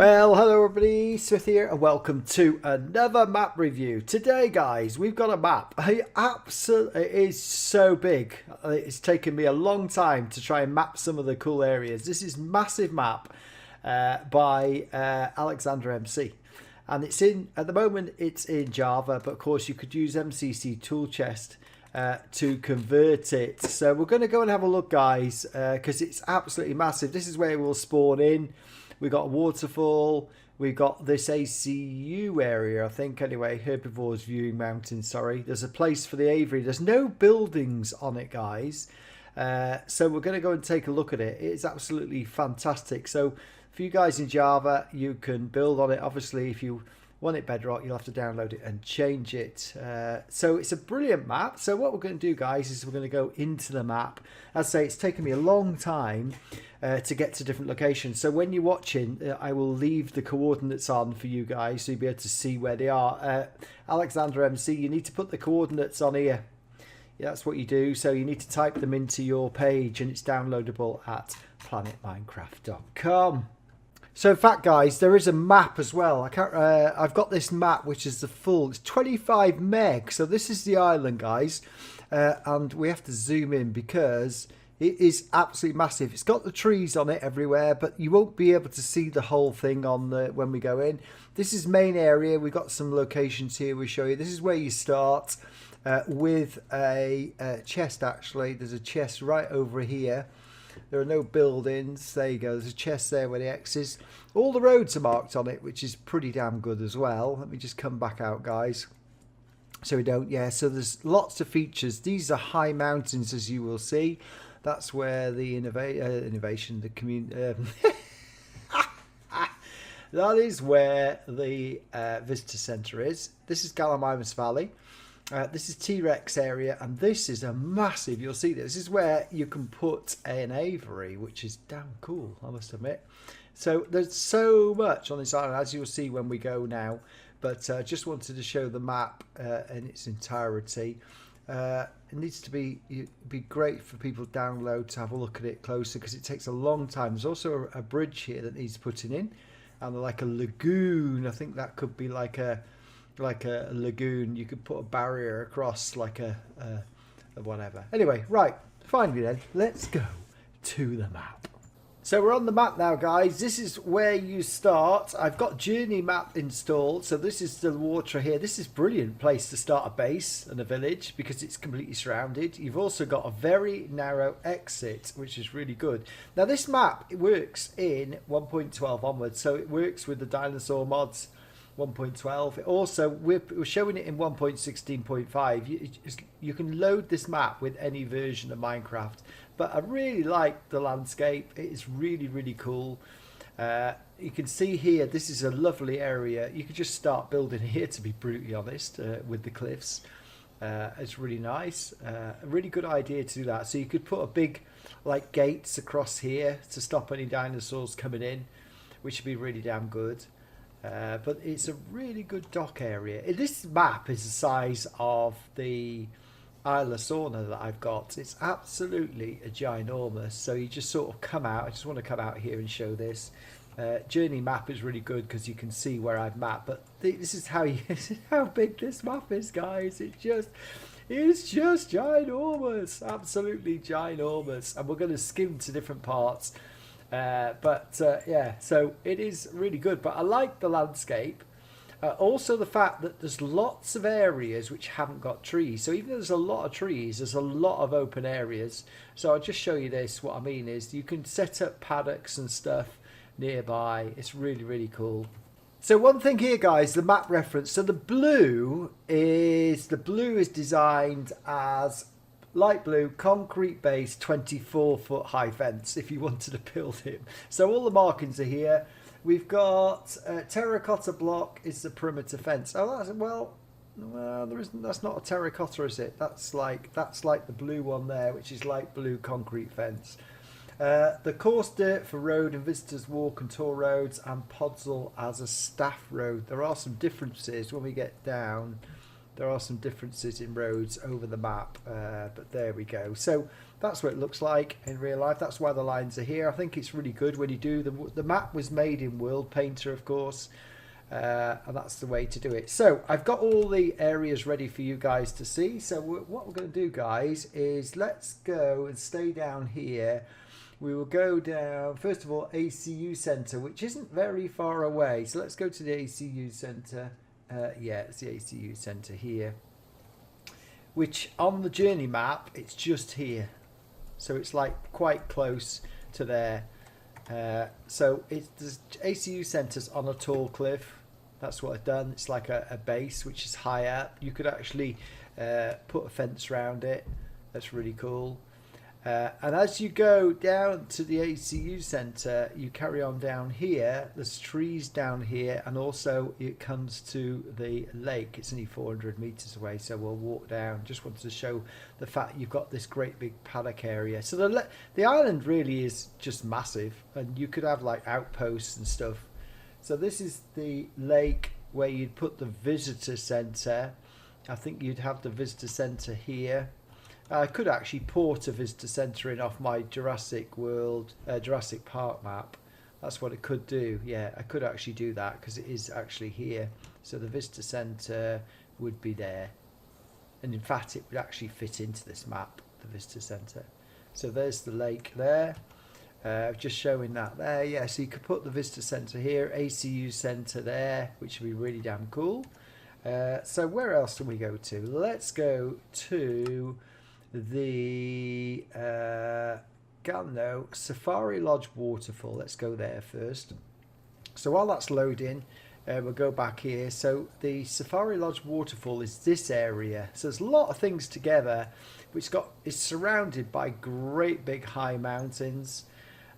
Well, hello everybody, Smith here, and welcome to another map review. Today, guys, we've got a map. It is so big. It's taken me a long time to try and map some of the cool areas. This is massive map by Alexander MC, and it's in at the moment. It's in Java, but of course you could use MCC tool chest to convert it. So we're going to go and have a look, guys, because it's absolutely massive. This is where we'll spawn in. We got a waterfall. We got this ACU area, I think. Anyway, Herbivore's viewing mountain. Sorry, there's a place for the aviary. There's no buildings on it, guys. So we're going to go and take a look at it. It's absolutely fantastic. So for you guys in Java, you can build on it. Obviously, if you want it bedrock, you'll have to download it and change it. So it's a brilliant map. So what we're going to do, guys, is we're going to go into the map. As I say, it's taken me a long time to get to different locations. So when you're watching, I will leave the coordinates on for you guys so you'll be able to see where they are. Alexander MC, you need to put the coordinates on here. Yeah, that's what you do. So you need to type them into your page, and it's downloadable at planetminecraft.com. So in fact, guys, there is a map as well. I've got this map, which is the full. It's 25 meg. So this is the island, guys, and we have to zoom in because it is absolutely massive. It's got the trees on it everywhere, but you won't be able to see the whole thing on when we go in. This is main area. We've got some locations here. We'll show you. This is where you start with a chest. Actually, there's a chest right over here. There are no buildings. There you go. There's a chest there where the X is. All the roads are marked on it, which is pretty damn good as well. Let me just come back out, guys. So we don't. Yeah, so there's lots of features. These are high mountains, as you will see. That's where the innovation, the community... that is where the visitor centre is. This is Gallimimus Valley. This is T-Rex area, and this is a massive, you'll see this is where you can put an aviary, which is damn cool, I must admit. So there's so much on this island, as you'll see when we go now, but just wanted to show the map in its entirety. It needs to be great for people to download to have a look at it closer, because it takes a long time. There's also a bridge here that needs putting in, and like a lagoon. I think that could be like a lagoon. You could put a barrier across, like a whatever. Anyway, right, finally then, let's go to the map. So we're on the map now, guys. This is where you start. I've got journey map installed. So this is the water here. This is a brilliant place to start a base and a village because it's completely surrounded. You've also got a very narrow exit, which is really good. Now this map, it works in 1.12 onwards. So it works with the dinosaur mods 1.12. Also, we're showing it in 1.16.5. You can load this map with any version of Minecraft, but I really like the landscape. It is really, really cool. You can see here, this is a lovely area. You could just start building here, to be brutally honest, with the cliffs. It's really nice. A really good idea to do that. So you could put a big like gates across here to stop any dinosaurs coming in, which would be really damn good. But it's a really good dock area. This map is the size of the Isla Materno that I've got. It's absolutely ginormous. So you just sort of come out. I just want to come out here and show this. Journey map is really good because you can see where I've mapped. But this is how how big this map is, guys. It's just ginormous. Absolutely ginormous. And we're going to skim to different parts. Yeah, so it is really good, but I like the landscape. Also the fact that there's lots of areas which haven't got trees. So even though there's a lot of trees, there's a lot of open areas. So I'll just show you this. What I mean is you can set up paddocks and stuff nearby. It's really, really cool. So one thing here, guys, the map reference. So the blue is designed as light blue, concrete base, 24-foot high fence, if you wanted to build it. So all the markings are here. We've got terracotta block is the perimeter fence. Oh, that's not a terracotta, is it? That's like the blue one there, which is light blue concrete fence. The coarse dirt for road and visitors walk and tour roads, and Podzol as a staff road. There are some differences when we get down. There are some differences in roads over the map, but there we go. So that's what it looks like in real life. That's why the lines are here. I think it's really good when you do the map was made in World Painter, of course, and that's the way to do it. So I've got all the areas ready for you guys to see. So what we're going to do, guys, is let's go and stay down here. We will go down, first of all, ACU Centre, which isn't very far away. So let's go to the ACU Centre. Yeah, it's the ACU Centre here, which on the journey map, it's just here. So it's like quite close to there. So it's the ACU Centre's on a tall cliff. That's what I've done. It's like a base which is high up. You could actually put a fence around it. That's really cool. And as you go down to the ACU Centre, you carry on down here. There's trees down here, and also it comes to the lake. It's only 400 metres away, so we'll walk down. Just wanted to show the fact you've got this great big paddock area. So the island really is just massive, and you could have like outposts and stuff. So this is the lake where you'd put the visitor centre. I think you'd have the visitor centre here. I could actually port a visitor centre in off my Jurassic Park map. That's what it could do. Yeah, I could actually do that because it is actually here. So the visitor centre would be there. And in fact, it would actually fit into this map, the visitor centre. So there's the lake there. Just showing that there. Yeah, so you could put the visitor centre here, ACU Centre there, which would be really damn cool. So where else do we go to? Let's go to the Safari Lodge waterfall. Let's go there first. So while that's loading, we'll go back here. So the Safari Lodge waterfall is this area. So there's a lot of things together, which is surrounded by great big high mountains.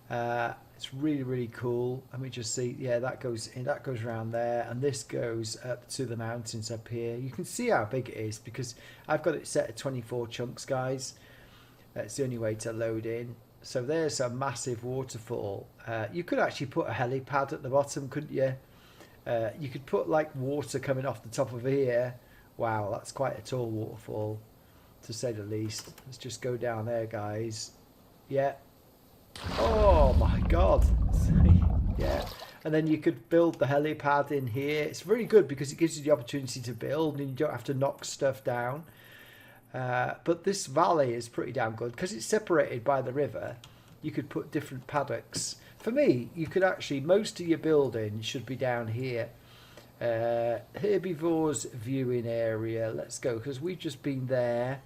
It's really, really cool. Let me just see. Yeah, that goes around there, and this goes up to the mountains up here. You can see how big it is because I've got it set at 24 chunks, guys. That's the only way to load in. So there's a massive waterfall. You could actually put a helipad at the bottom, couldn't you? You could put like water coming off the top of here. Wow, that's quite a tall waterfall, to say the least. Let's just go down there, guys. Yeah. Oh my god. Yeah, and then you could build the helipad in here. It's very good because it gives you the opportunity to build and you don't have to knock stuff down. But this valley is pretty damn good because it's separated by the river. You could put different paddocks. For me, you could actually, most of your building should be down here. Herbivore's viewing area. Let's go because we've just been there.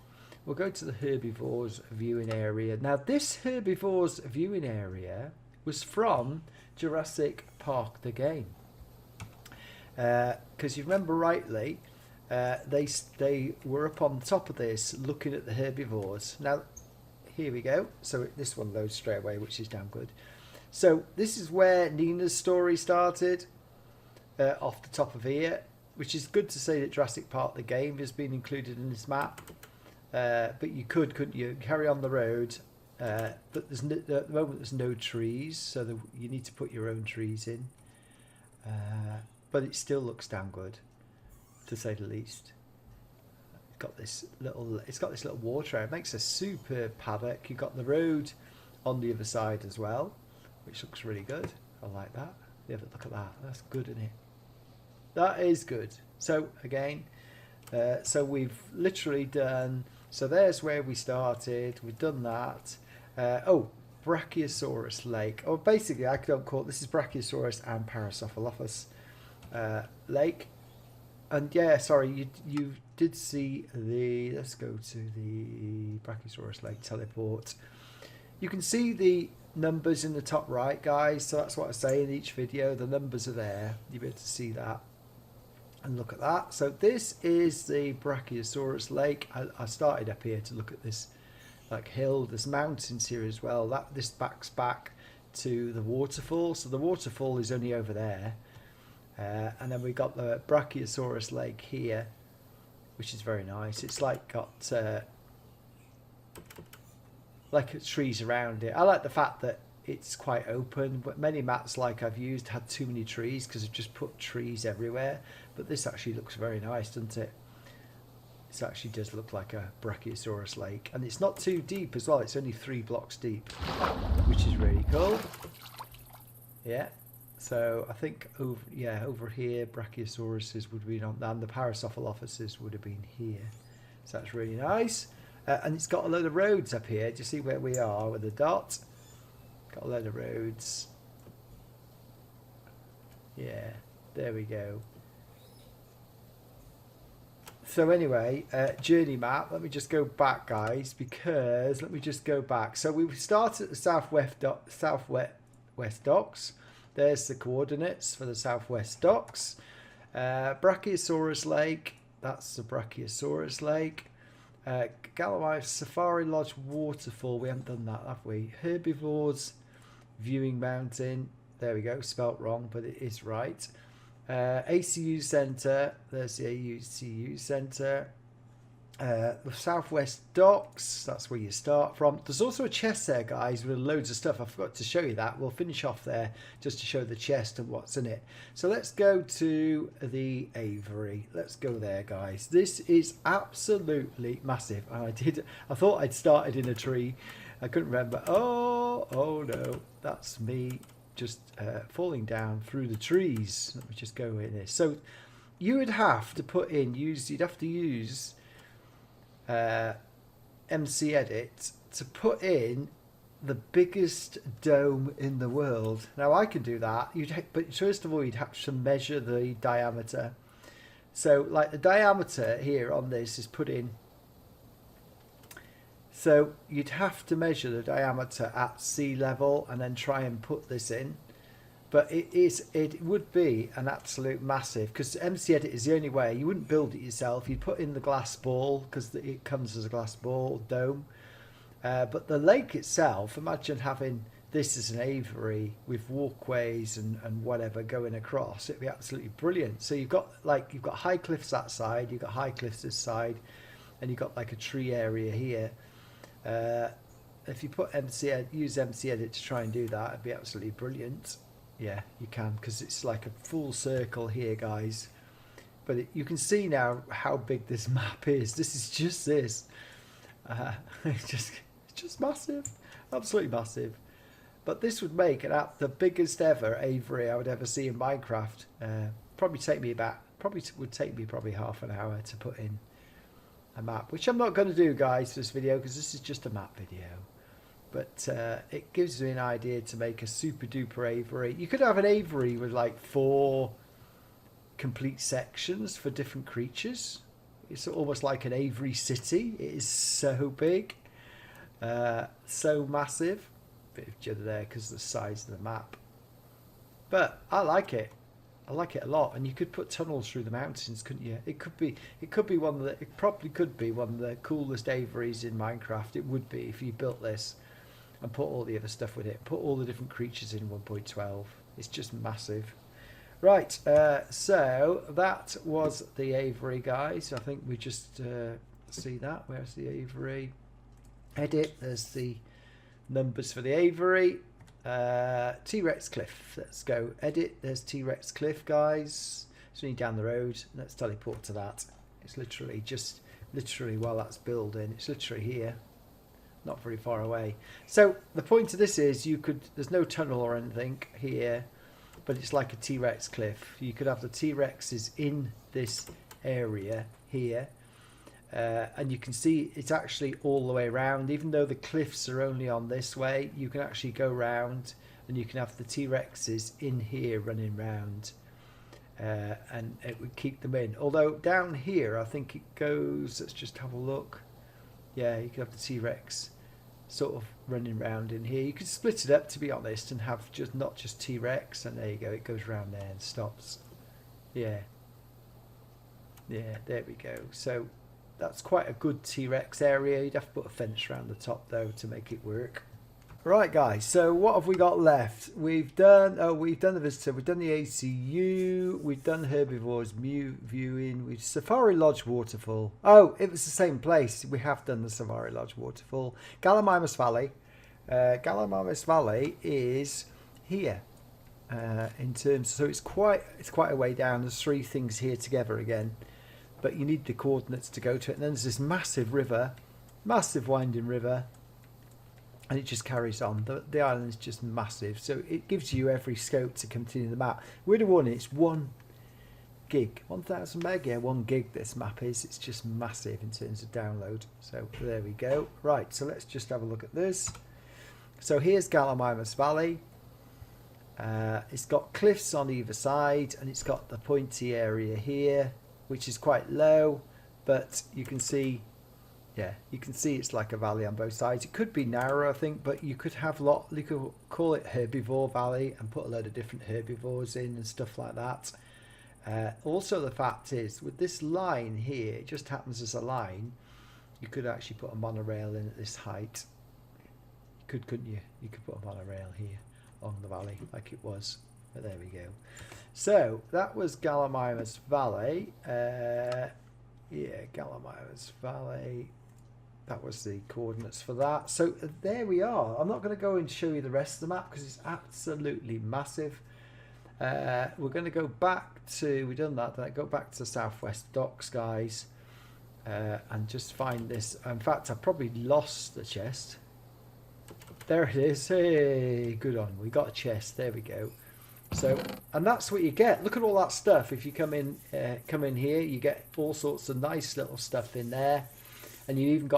We'll go to the Herbivore's viewing area. Now, this Herbivore's viewing area was from Jurassic Park the game. Because you remember rightly, they were up on top of this looking at the herbivores. Now, here we go. So this one loads straight away, which is damn good. So this is where Nina's story started, off the top of here, which is good to say that Jurassic Park the game has been included in this map. But you couldn't you, carry on the road, but there's at the moment there's no trees, so you need to put your own trees in. But it still looks damn good, to say the least. It's got this little water area. It makes a superb paddock. You've got the road on the other side as well, which looks really good. I like that. Yeah, but look at that. That's good, isn't it? That is good. So again, so we've literally done. So there's where we started. We've done that. Oh, Brachiosaurus Lake. Oh, basically, I don't call it. This is Brachiosaurus and Paracephalophus Lake. And yeah, sorry, you did see the. Let's go to the Brachiosaurus Lake teleport. You can see the numbers in the top right, guys. So that's what I say in each video. The numbers are there. You'll be able to see that. And look at that. So this is the Brachiosaurus Lake. I started up here to look at this like hill. There's mountains here as well. This backs back to the waterfall. So the waterfall is only over there. And then we got the Brachiosaurus Lake here, which is very nice. It's like got like trees around it. I like the fact that it's quite open, but many maps like I've used had too many trees because I've just put trees everywhere. But this actually looks very nice, doesn't it? It actually does look like a Brachiosaurus lake, and it's not too deep as well. It's only 3 blocks deep, which is really cool. Yeah, so I think over here Brachiosauruses would be on, and the Paracephalophus would have been here. So that's really nice. And it's got a load of roads up here. Do you see where we are with the dot? Got a load of roads. Yeah, there we go. So anyway, journey map. Let me just go back, guys, because let me just go back. So we started at the southwest docks. There's the coordinates for the southwest docks. Brachiosaurus Lake. That's the Brachiosaurus Lake. Gallimimus Safari Lodge Waterfall. We haven't done that, have we? Herbivores Viewing Mountain. There we go. Spelt wrong, but it is right. ACU Centre, there's the ACU Centre. The Southwest Docks, that's where you start from. There's also a chest there, guys, with loads of stuff. I forgot to show you that. We'll finish off there just to show the chest and what's in it. So let's go to the aviary. Let's go there, guys. This is absolutely massive. And I thought I'd started in a tree. I couldn't remember. Oh no, that's me. Just falling down through the trees. Let me just go in this. So you would have to put in, you'd have to use MC Edit to put in the biggest dome in the world. Now I can do that, but first of all you'd have to measure the diameter. So like the diameter here on this is put in. So you'd have to measure the diameter at sea level and then try and put this in. But it would be an absolute massive, because MC Edit is the only way. You wouldn't build it yourself. You'd put in the glass ball, because it comes as a glass ball dome. But the lake itself, imagine having this as an aviary with walkways and whatever going across. It'd be absolutely brilliant. So you've got high cliffs that side, you've got high cliffs this side, and you've got like a tree area here. If you put use MC Edit to try and do that, it'd be absolutely brilliant. Yeah, you can, because it's like a full circle here, guys. But you can see now how big this map is. This is just this. It's just massive, absolutely massive. But this would make the biggest ever aviary I would ever see in Minecraft. Probably would take me probably half an hour to put in a map, which I'm not going to do, guys, for this video, because this is just a map video. But it gives me an idea to make a super duper aviary. You could have an aviary with like 4 complete sections for different creatures. It's almost like an aviary city. It is so big, so massive. Bit of judder there because of the size of the map. But I like it. I like it a lot, and you could put tunnels through the mountains, couldn't you? It probably could be one of the coolest aviaries in Minecraft. It would be if you built this and put all the other stuff with it. Put all the different creatures in 1.12. It's just massive. Right, so that was the aviary, guys. I think we just see that. Where's the aviary? Edit. There's the numbers for the aviary. T-Rex Cliff. Let's go edit. There's T-Rex Cliff, guys. It's only down the road. Let's teleport to that. It's literally while that's building. It's literally here, not very far away. So the point of this is there's no tunnel or anything here, but it's like a T-Rex cliff. You could have the T-Rexes in this area here. And you can see it's actually all the way around. Even though the cliffs are only on this way, you can actually go round and you can have the T-Rexes in here running round, and it would keep them in. Although down here I think it goes, let's just have a look. Yeah, you could have the T-Rex sort of running around in here. You could split it up, to be honest, and have not just T-Rex, and there you go, it goes round there and stops. Yeah, there we go. So that's quite a good T-Rex area. You'd have to put a fence around the top though to make it work. Right, guys, so what have we got left? We've done the visitor, we've done the ACU, we've done herbivores viewing, we've Safari Lodge waterfall. Oh, it was the same place. We have done the Safari Lodge waterfall. Gallimimus Valley. Gallimimus Valley is here in terms, so it's quite a way down. There's 3 things here together again. but you need the coordinates to go to it. And then there's this massive river, massive winding river, and it just carries on. The island is just massive, so it gives you every scope to continue the map. We'd have warning, it's 1 gig, 1000 meg, yeah, 1 gig this map is. It's just massive in terms of download. So there we go. Right, so let's just have a look at this. So here's Gallimimus Valley. It's got cliffs on either side, and it's got the pointy area here, which is quite low, but you can see, yeah, you can see it's like a valley on both sides. It could be narrower, I think, but you could have you could call it Herbivore Valley and put a load of different herbivores in and stuff like that. Also, the fact is, with this line here, it just happens as a line. You could actually put a monorail in at this height. You could, couldn't you? You could put a monorail here along the valley like it was. But there we go. So that was Gallimimus Valley. Yeah, Gallimimus Valley. That was the coordinates for that. So there we are. I'm not going to go and show you the rest of the map because it's absolutely massive. We're going to go back to, we've done that, then go back to Southwest Docks, guys, and just find this. In fact, I probably lost the chest. There it is. Hey, good on. We got a chest. There we go. So, and that's what you get. Look at all that stuff. If you come in here, you get all sorts of nice little stuff in there. And you even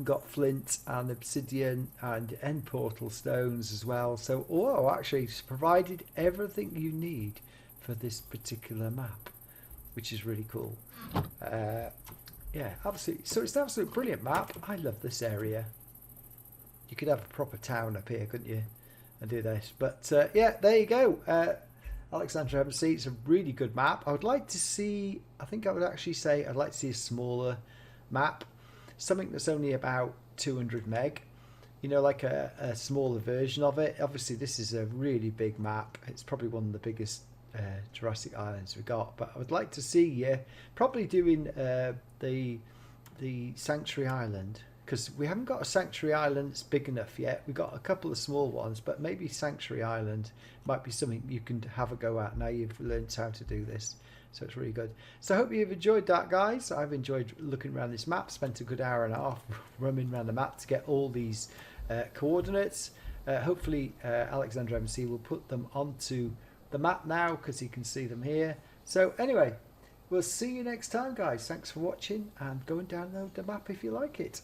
got flint and obsidian and end portal stones as well. So, oh, actually, it's provided everything you need for this particular map, which is really cool. Yeah, absolutely. So it's an absolute brilliant map. I love this area. You could have a proper town up here, couldn't you, and do this? But yeah, there you go. Alexandra MC. It's a really good map. I would like to see. I think I would actually say I'd like to see a smaller map, something that's only about 200 meg, you know, like a smaller version of it. Obviously this is a really big map. It's probably one of the biggest Jurassic islands we've got, but I would like to see you probably doing the Sanctuary Island, because we haven't got a Sanctuary Island that's big enough yet. We've got a couple of small ones, but maybe Sanctuary Island might be something you can have a go at now you've learned how to do this. So it's really good. So I hope you've enjoyed that, guys. I've enjoyed looking around this map. Spent a good hour and a half roaming around the map to get all these coordinates. Hopefully Alexander MC will put them onto the map now because he can see them here. So anyway, we'll see you next time, guys. Thanks for watching, and go and download the map if you like it.